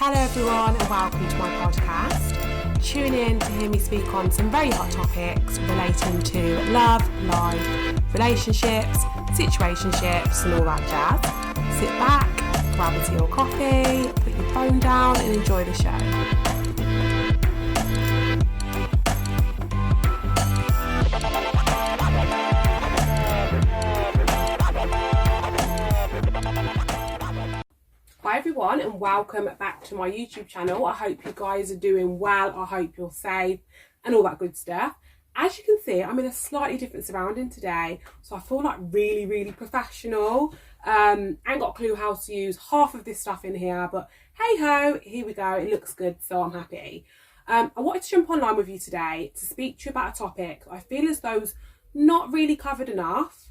Hello everyone and welcome to my podcast. Tune in to hear me speak on some very hot topics relating to love, life, relationships, situationships and all that jazz. Sit back, grab a tea or coffee, put your phone down and enjoy the show. Hi everyone and welcome back to my YouTube channel. I hope you guys are doing well. I hope you're safe and all that good stuff. As you can see, I'm in a slightly different surrounding today, so I feel like really professional. I ain't got a clue how to use half of this stuff in here, but hey ho, here we go. It looks good, so I'm happy. I wanted to jump online with you today to speak to you about a topic I feel as though is not really covered enough.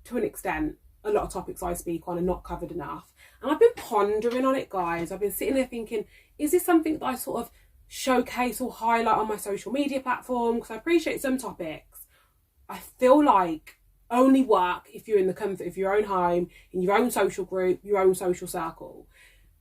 To an extent, a lot of topics I speak on are not covered enough. And I've been pondering on it, guys. I've been sitting there thinking, is this something that I sort of showcase or highlight on my social media platform? Because I appreciate some topics I feel like only work if you're in the comfort of your own home, in your own social group, your own social circle.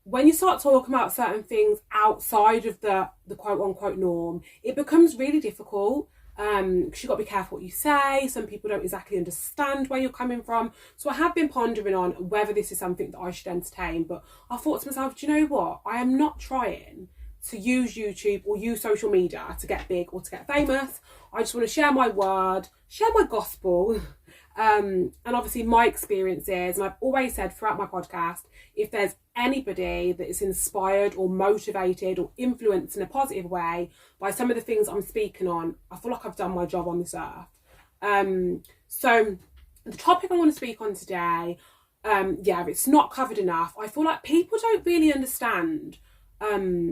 When you start talking about certain things outside of the quote unquote norm, it becomes really difficult. Because you've got to be careful what you say. Some people don't exactly understand where you're coming from. So I have been pondering on whether this is something that I should entertain. But I thought to myself, do you know what? I am not trying to use YouTube or use social media to get big or to get famous. I just want to share my word, share my gospel, and obviously my experiences. And I've always said throughout my podcast, if there's anybody that is inspired or motivated or influenced in a positive way by some of the things I'm speaking on, I feel like I've done my job on this earth. So the topic I want to speak on today, it's not covered enough. I feel like people don't really understand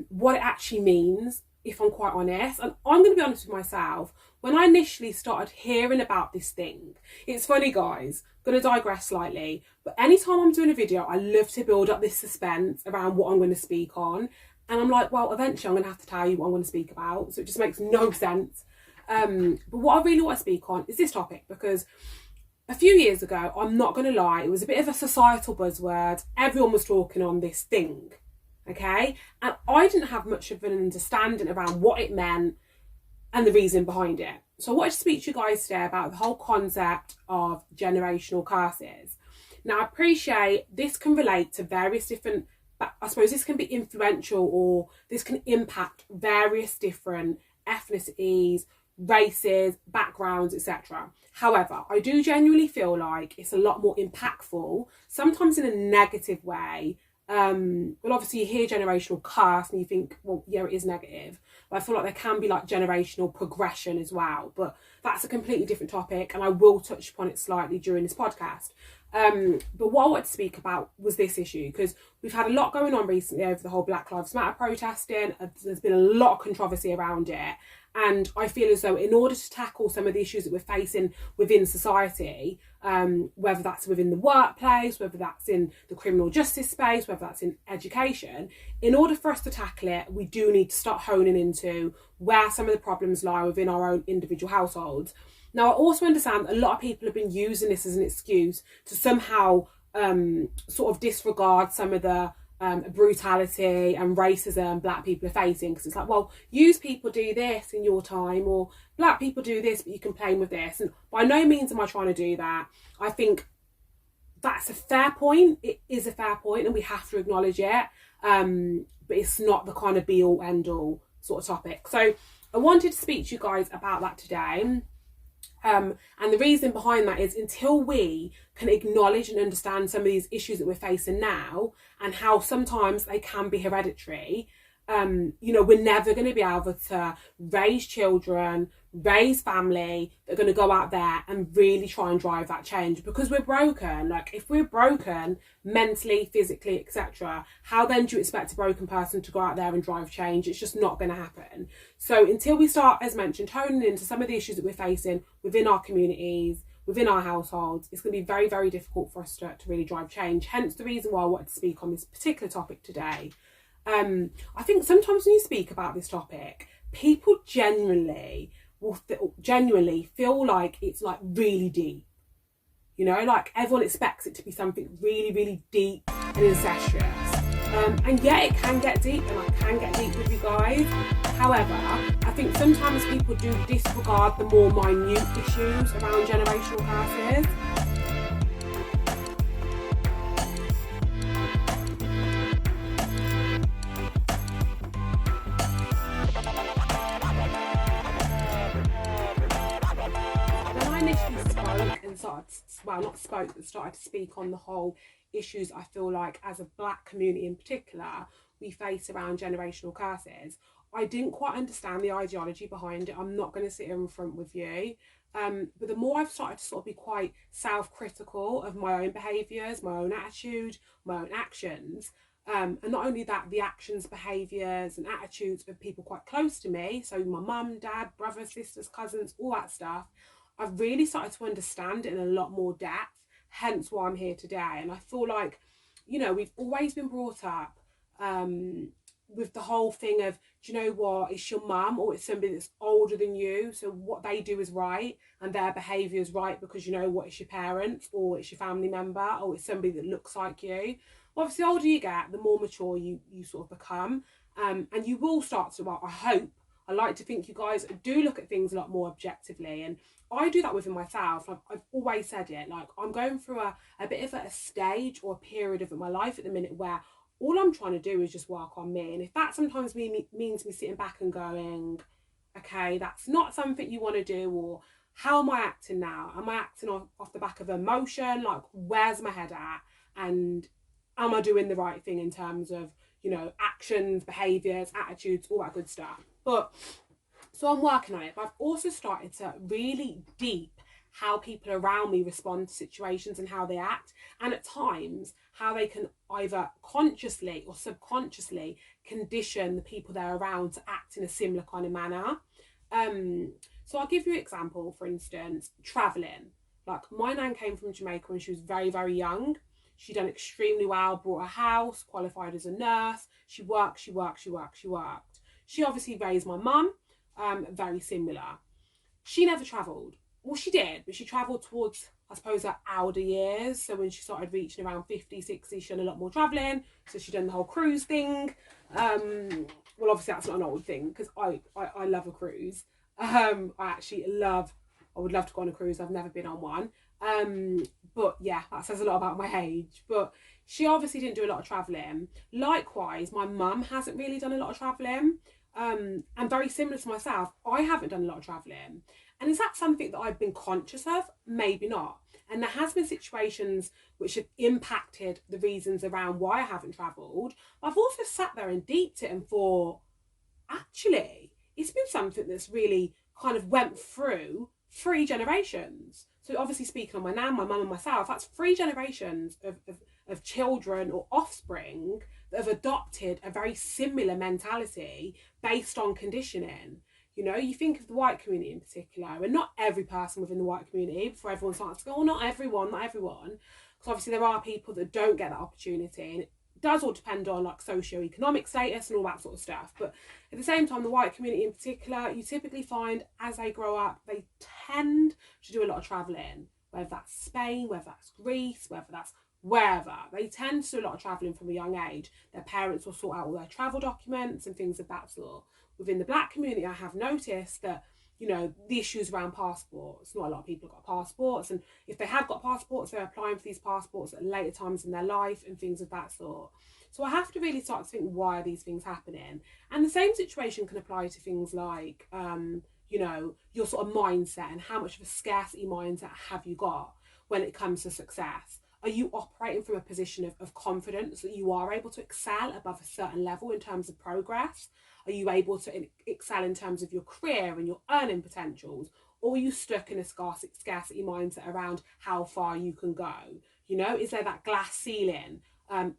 what it actually means, if I'm quite honest. And I'm going to be honest with myself. When I initially started hearing about this thing, it's funny, guys, I'm going to digress slightly, but anytime I'm doing a video, I love to build up this suspense around what I'm going to speak on. And I'm like, well, eventually I'm going to have to tell you what I'm going to speak about. So it just makes no sense. But what I really want to speak on is this topic, because a few years ago, I'm not going to lie, it was a bit of a societal buzzword. Everyone was talking on this thing. Okay, and I didn't have much of an understanding around what it meant and the reason behind it. So I wanted to speak to you guys today about the whole concept of generational curses. Now, I appreciate this can relate to various different, I suppose this can be influential or this can impact various different ethnicities, races, backgrounds, etc. However, I do genuinely feel like it's a lot more impactful, sometimes in a negative way. Well, obviously you hear generational curse and you think, well, yeah, it is negative. But I feel like there can be like generational progression as well. But that's a completely different topic and I will touch upon it slightly during this podcast. But what I wanted to speak about was this issue, because we've had a lot going on recently over the whole Black Lives Matter protesting. There's been a lot of controversy around it. And I feel as though in order to tackle some of the issues that we're facing within society, whether that's within the workplace, whether that's in the criminal justice space, whether that's in education, in order for us to tackle it, we do need to start honing into where some of the problems lie within our own individual households. Now, I also understand that a lot of people have been using this as an excuse to somehow sort of disregard some of the brutality and racism Black people are facing, because it's like, well, use people do this in your time, or Black people do this but you complain with this. And by no means am I trying to do that. I think that's a fair point. It is a fair point and we have to acknowledge it, but it's not the kind of be all end all sort of topic. So I wanted to speak to you guys about that today. And the reason behind that is, until we can acknowledge and understand some of these issues that we're facing now and how sometimes they can be hereditary, we're never going to be able to raise children, raise family that are going to go out there and really try and drive that change, because we're broken. Like, if we're broken mentally, physically, etc., how then do you expect a broken person to go out there and drive change? It's just not going to happen. So until we start, as mentioned, honing into some of the issues that we're facing within our communities, within our households, it's going to be very, very difficult for us to really drive change. Hence the reason why I wanted to speak on this particular topic today. I think sometimes when you speak about this topic, people genuinely feel like it's like really deep. You know, like everyone expects it to be something really, really deep and incestuous. And yeah, it can get deep, and I can get deep with you guys. However, I think sometimes people do disregard the more minute issues around generational curses. When I initially spoke and started to speak on the whole issues I feel like as a black community in particular we face around generational curses, I didn't quite understand the ideology behind it. I'm not going to sit here in front with you. But the more I've started to sort of be quite self-critical of my own behaviours, my own attitude, my own actions, and not only that, the actions, behaviours and attitudes of people quite close to me, so my mum, dad, brothers, sisters, cousins, all that stuff, I've really started to understand it in a lot more depth, hence why I'm here today. And I feel like, we've always been brought up with the whole thing of, do you know what, it's your mum or it's somebody that's older than you, so what they do is right and their behaviour is right because you know what, it's your parents or it's your family member or it's somebody that looks like you. Well, obviously the older you get, the more mature you sort of become, and you will start to, well, I like to think you guys do look at things a lot more objectively, and I do that within myself. I've always said it, like I'm going through a bit of a stage or a period of my life at the minute where all I'm trying to do is just work on me. And if that sometimes means me sitting back and going, okay, that's not something you want to do, or how am I acting now? Am I acting off the back of emotion? Like, where's my head at? And am I doing the right thing in terms of, actions, behaviours, attitudes, all that good stuff? But so I'm working on it, but I've also started to really deep how people around me respond to situations and how they act, and at times how they can either consciously or subconsciously condition the people they're around to act in a similar kind of manner. So I'll give you an example. For instance, traveling. Like, my nan came from Jamaica when she was very, very young. She done extremely well, bought a house, qualified as a nurse. She worked. She obviously raised my mum, very similar. She never travelled. Well, she did, but she travelled towards, I suppose, her older years. So when she started reaching around 50, 60, she done a lot more travelling. So she done the whole cruise thing. Well, obviously that's not an old thing because I love a cruise. I would love to go on a cruise. I've never been on one. But yeah, that says a lot about my age. But she obviously didn't do a lot of travelling. Likewise, my mum hasn't really done a lot of travelling. And very similar to myself, I haven't done a lot of travelling. And is that something that I've been conscious of? Maybe not. And there has been situations which have impacted the reasons around why I haven't travelled. I've also sat there and deeped it and thought, actually, it's been something that's really kind of went through 3 generations. So obviously speaking on my nan, my mum and myself, that's 3 generations of children or offspring that have adopted a very similar mentality based on conditioning. You think of the white community in particular, and not every person within the white community, before everyone starts to go, oh, not everyone. Because obviously there are people that don't get that opportunity, and it does all depend on like socio-economic status and all that sort of stuff. But at the same time, the white community in particular, you typically find as they grow up, they tend to do a lot of travelling, whether that's Spain, whether that's Greece, whether that's wherever. They tend to do a lot of travelling from a young age. Their parents will sort out all their travel documents and things of that sort. Within the black community, I have noticed that, the issues around passports. Not a lot of people have got passports, and if they have got passports, they're applying for these passports at later times in their life and things of that sort. So I have to really start to think, why are these things happening? And the same situation can apply to things like, your sort of mindset, and how much of a scarcity mindset have you got when it comes to success? Are you operating from a position of confidence that you are able to excel above a certain level in terms of progress? Are you able to excel in terms of your career and your earning potentials? Or are you stuck in a scarcity mindset around how far you can go? Is there that glass ceiling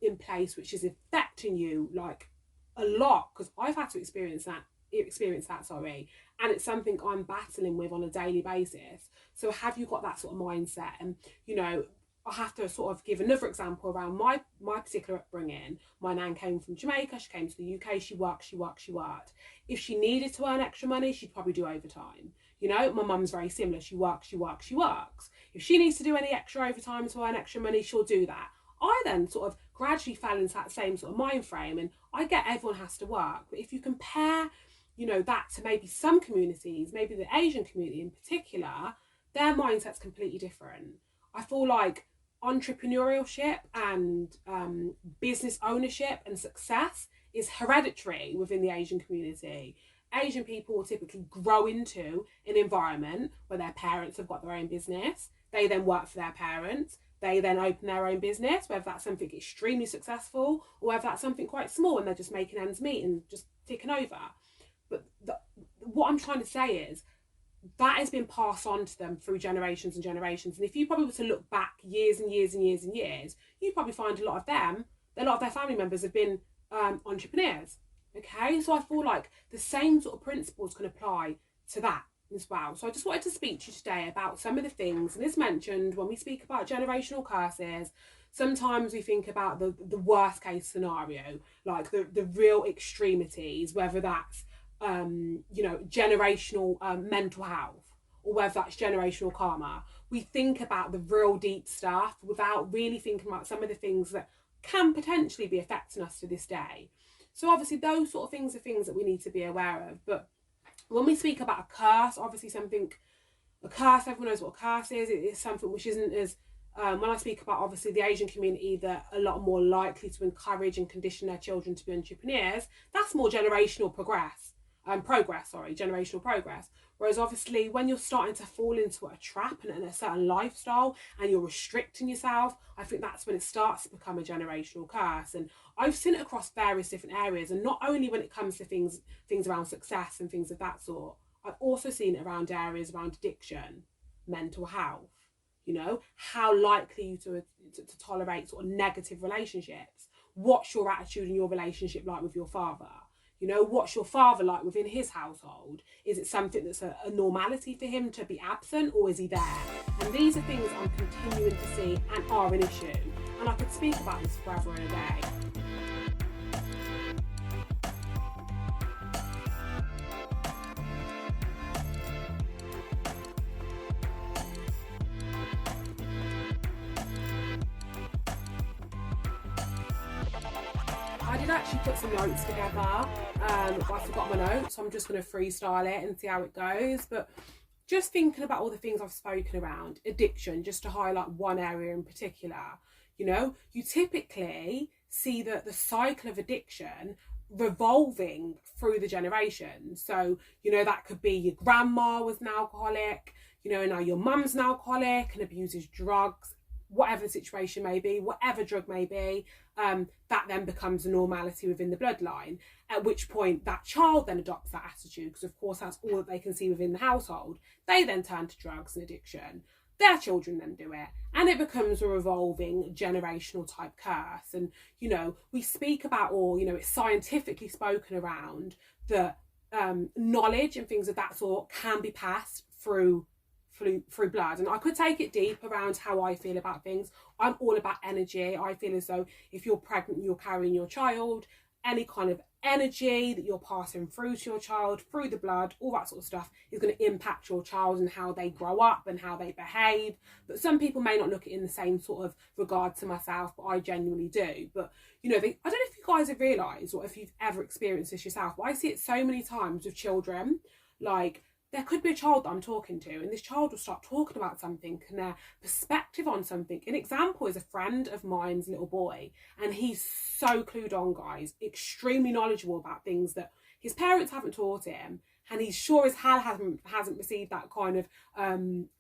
in place which is affecting you like a lot? Because I've had to experience that, and it's something I'm battling with on a daily basis. So have you got that sort of mindset? And I have to sort of give another example around my particular upbringing. My nan came from Jamaica. She came to the UK. She worked. If she needed to earn extra money, she'd probably do overtime. My mum's very similar. She works. If she needs to do any extra overtime to earn extra money, she'll do that. I then sort of gradually fell into that same sort of mind frame, and I get everyone has to work, but if you compare, you know, that to maybe some communities, maybe the Asian community in particular, their mindset's completely different. I feel like entrepreneurship and business ownership and success is hereditary within the Asian community. Asian people will typically grow into an environment where their parents have got their own business. They then work for their parents. They then open their own business, whether that's something extremely successful or whether that's something quite small and they're just making ends meet and just ticking over. But what I'm trying to say is that has been passed on to them through generations and generations. And if you probably were to look back years and years and years and years, you'd probably find a lot of their family members have been entrepreneurs. Okay, so I feel like the same sort of principles can apply to that as well. So I just wanted to speak to you today about some of the things, and as mentioned, when we speak about generational curses, sometimes we think about the worst case scenario, like the real extremities, whether that's generational mental health, or whether that's generational karma. We think about the real deep stuff without really thinking about some of the things that can potentially be affecting us to this day. So obviously those sort of things are things that we need to be aware of. But when we speak about a curse, obviously a curse, everyone knows what a curse is. It is something which isn't as, when I speak about obviously the Asian community that are a lot more likely to encourage and condition their children to be entrepreneurs, that's more generational generational progress. Whereas obviously when you're starting to fall into a trap and a certain lifestyle and you're restricting yourself, I think that's when it starts to become a generational curse. And I've seen it across various different areas, and not only when it comes to things around success and things of that sort, I've also seen it around areas around addiction, mental health, you know, how likely you to tolerate sort of negative relationships. What's your attitude in your relationship like with your father? You know, what's your father like within his household? Is it something that's a normality for him to be absent, or is he there? And these are things I'm continuing to see and are an issue. And I could speak about this forever and a day. I did actually put some notes together, but I forgot my notes, so I'm just going to freestyle it and see how it goes. But just thinking about all the things I've spoken around, addiction, just to highlight one area in particular, you know, you typically see the cycle of addiction revolving through the generations. So, you know, that could be your grandma was an alcoholic, you know, now your mum's an alcoholic and abuses drugs, whatever the situation may be, whatever drug may be, that then becomes a normality within the bloodline, at which point that child then adopts that attitude, because of course that's all that they can see within the household. They then turn to drugs and addiction. Their children then do it, and it becomes a revolving generational type curse. And, you know, we speak about, or, you know, it's scientifically spoken around that knowledge and things of that sort can be passed through blood. And I could take it deep around how I feel about things. I'm all about energy. I feel as though if you're pregnant, you're carrying your child, any kind of energy that you're passing through to your child, through the blood, all that sort of stuff is going to impact your child and how they grow up and how they behave. But some people may not look at it in the same sort of regard to myself, but I genuinely do. But, you know, I don't know if you guys have realised, or if you've ever experienced this yourself, but I see it so many times with children. Like, there could be a child that I'm talking to, and this child will start talking about something and their perspective on something. An example is a friend of mine's little boy, and he's so clued on, guys, extremely knowledgeable about things that his parents haven't taught him, and he's sure as hell hasn't received that kind of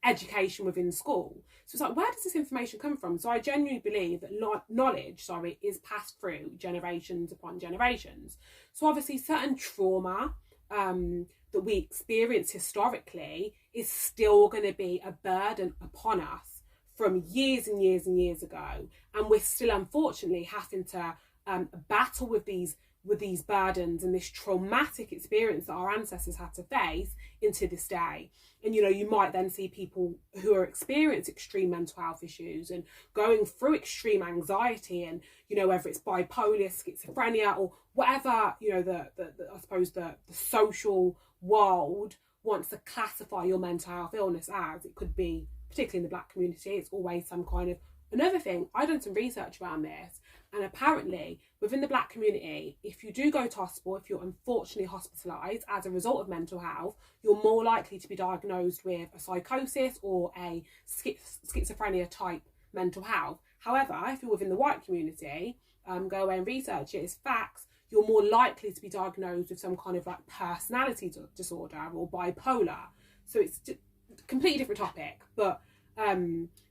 education within school. So it's like, where does this information come from? So I genuinely believe that knowledge is passed through generations upon generations. So obviously certain trauma that we experience historically is still going to be a burden upon us from years and years and years ago, and we're still unfortunately having to battle with these burdens and this traumatic experience that our ancestors had to face into this day. And, you know, you might then see people who are experiencing extreme mental health issues and going through extreme anxiety, and, you know, whether it's bipolar, schizophrenia, or whatever, you know, I suppose the social world wants to classify your mental health illness as. It could be, particularly in the Black community, it's always some kind of Another thing, I done some research around this, and apparently within the Black community, if you do go to hospital, if you're unfortunately hospitalised as a result of mental health, you're more likely to be diagnosed with a psychosis or a schizophrenia type mental health. However, if you're within the white community, go away and research it, it's facts, you're more likely to be diagnosed with some kind of like personality disorder or bipolar. So it's a completely different topic, but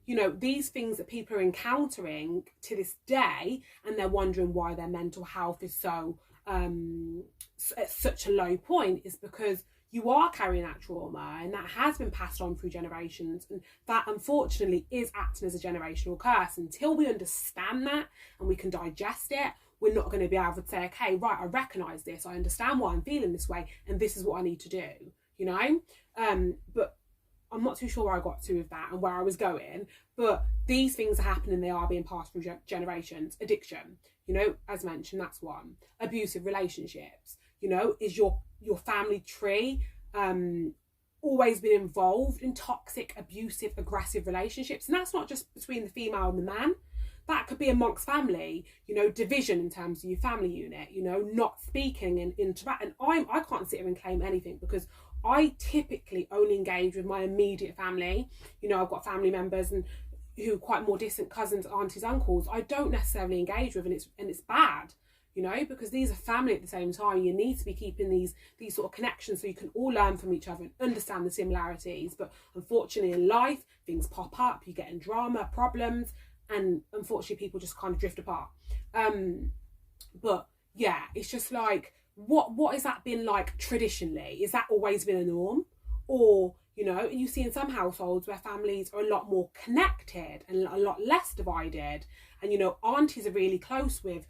you know, these things that people are encountering to this day, and they're wondering why their mental health is so at such a low point, is because you are carrying that trauma, and that has been passed on through generations, and that unfortunately is acting as a generational curse. Until we understand that and we can digest it, we're not going to be able to say, okay, right, I recognise this, I understand why I'm feeling this way, and this is what I need to do, you know? But I'm not too sure where I got to with that and where I was going, but these things are happening, they are being passed through generations. Addiction, you know, as mentioned, that's one. Abusive relationships, you know, is your family tree always been involved in toxic, abusive, aggressive relationships? And that's not just between the female and the man. That could be amongst family, you know, division in terms of your family unit, you know, not speaking and interacting. I can't sit here and claim anything because I typically only engage with my immediate family. You know, I've got family members and who are quite more distant cousins, aunties, uncles. I don't necessarily engage with, and it's bad, you know, because these are family at the same time. You need to be keeping these sort of connections so you can all learn from each other and understand the similarities. But unfortunately in life, things pop up, you get in drama, problems, and unfortunately people just kind of drift apart. But yeah, it's just like, what has that been like traditionally? Is that always been a norm? Or, you know, you see in some households where families are a lot more connected and a lot less divided, and, you know, aunties are really close with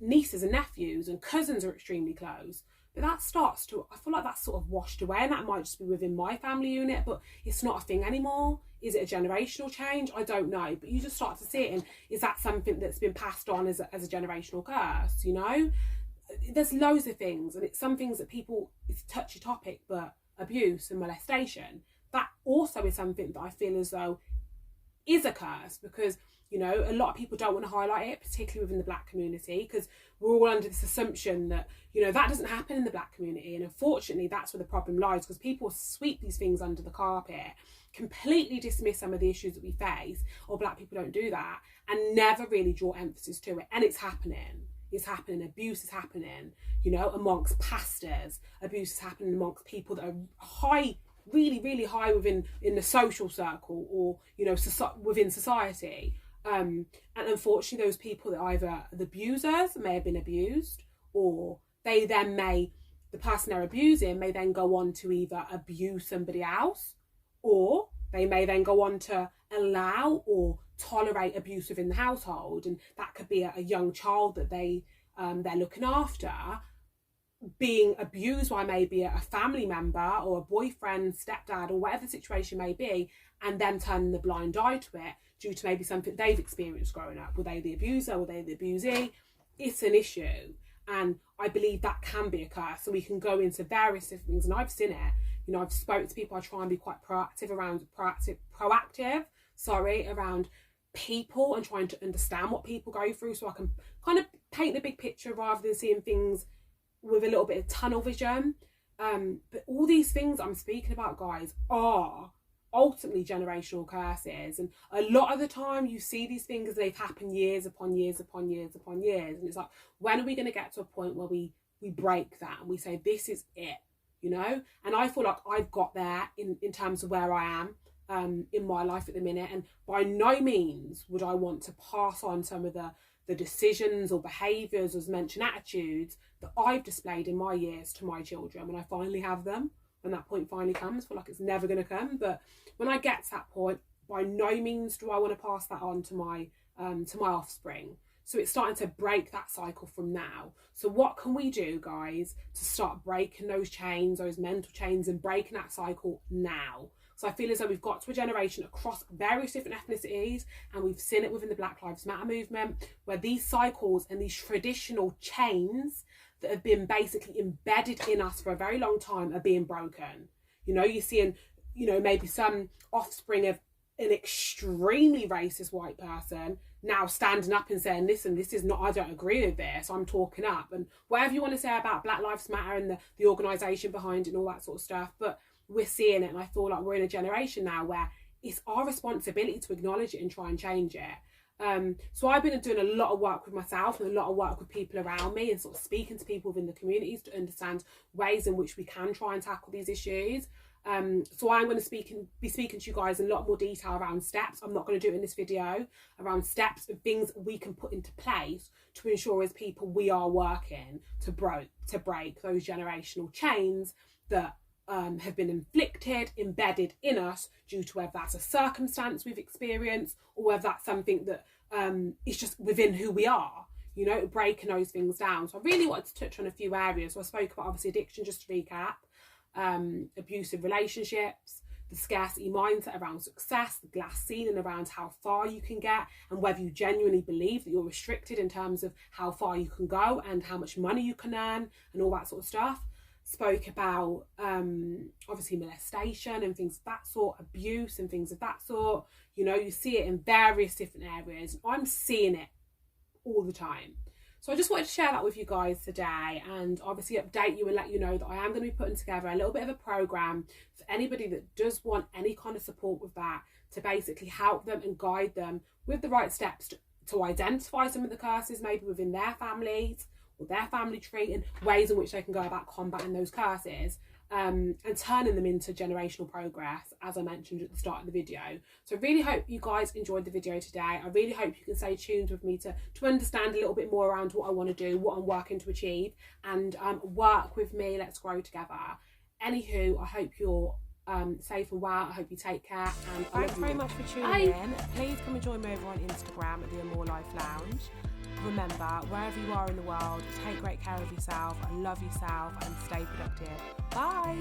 nieces and nephews, and cousins are extremely close. But that starts to, I feel like that's sort of washed away, and that might just be within my family unit, but it's not a thing anymore. Is it a generational change? I don't know, but you just start to see it, and is that something that's been passed on as a generational curse, you know? There's loads of things, and it's some things that people, it's a touchy topic, but abuse and molestation, that also is something that I feel as though is a curse, because, you know, a lot of people don't want to highlight it, particularly within the Black community, because we're all under this assumption that, you know, that doesn't happen in the Black community. And unfortunately, that's where the problem lies, because people sweep these things under the carpet, completely dismiss some of the issues that we face, or Black people don't do that, and never really draw emphasis to it. And it's happening. It's happening. Abuse is happening, you know, amongst pastors. Abuse is happening amongst people that are high, really, really high in the social circle, or, you know, within society. And unfortunately, those people that either the abusers may have been abused, or they then the person they're abusing may then go on to either abuse somebody else, or they may then go on to allow or tolerate abuse within the household. And that could be a young child that they're looking after being abused by maybe a family member or a boyfriend, stepdad, or whatever the situation may be, and then turning the blind eye to it due to maybe something they've experienced growing up. Were they the abuser? Were they the abusee? It's an issue, and I believe that can be a curse. So we can go into various different things, and I've seen it. You know, I've spoken to people. I try and be quite proactive around people and trying to understand what people go through, so I can kind of paint the big picture rather than seeing things with a little bit of tunnel vision. But all these things I'm speaking about, guys, are ultimately generational curses, and a lot of the time you see these things, they've happened years upon years upon years upon years, and it's like, when are we going to get to a point where we break that and we say, this is it, you know? And I feel like I've got there in terms of where I am in my life at the minute, and by no means would I want to pass on some of the decisions or behaviours, as mentioned, attitudes that I've displayed in my years to my children when I finally have them. When that point finally comes, I feel like it's never going to come, but when I get to that point, by no means do I want to pass that on to my offspring. So it's starting to break that cycle from now. So what can we do, guys, to start breaking those chains, those mental chains, and breaking that cycle now? So I feel as though we've got to a generation across various different ethnicities, and we've seen it within the Black Lives Matter movement, where these cycles and these traditional chains that have been basically embedded in us for a very long time are being broken. You know, you're seeing, you know, maybe some offspring of an extremely racist white person now standing up and saying, listen, this is not, I don't agree with this, I'm talking up, and whatever you want to say about Black Lives Matter and the organisation behind it and all that sort of stuff, but we're seeing it, and I feel like we're in a generation now where it's our responsibility to acknowledge it and try and change it. So I've been doing a lot of work with myself and a lot of work with people around me, and sort of speaking to people within the communities to understand ways in which we can try and tackle these issues. So I'm going to be speaking to you guys in a lot more detail around steps. I'm not going to do it in this video, around steps and things we can put into place to ensure as people we are working to break those generational chains that have been inflicted, embedded in us due to whether that's a circumstance we've experienced or whether that's something that is just within who we are, you know, breaking those things down. So I really wanted to touch on a few areas. So I spoke about obviously addiction, just to recap, abusive relationships, the scarcity mindset around success, the glass ceiling around how far you can get and whether you genuinely believe that you're restricted in terms of how far you can go and how much money you can earn and all that sort of stuff. Spoke about obviously molestation and things of that sort, abuse and things of that sort. You know, you see it in various different areas. I'm seeing it all the time. So I just wanted to share that with you guys today, and obviously update you and let you know that I am going to be putting together a little bit of a program for anybody that does want any kind of support with that, to basically help them and guide them with the right steps to identify some of the curses maybe within their families or their family tree, and ways in which they can go about combating those curses and turning them into generational progress, as I mentioned at the start of the video. So I really hope you guys enjoyed the video today. I really hope you can stay tuned with me to understand a little bit more around what I want to do, what I'm working to achieve, and work with me. Let's grow together. Anywho, I hope you're safe and well. I hope you take care, and thanks very much for tuning in. Please come and join me over on Instagram at the Amore Life Lounge. Remember, wherever you are in the world, take great care of yourself and love yourself and stay productive. Bye.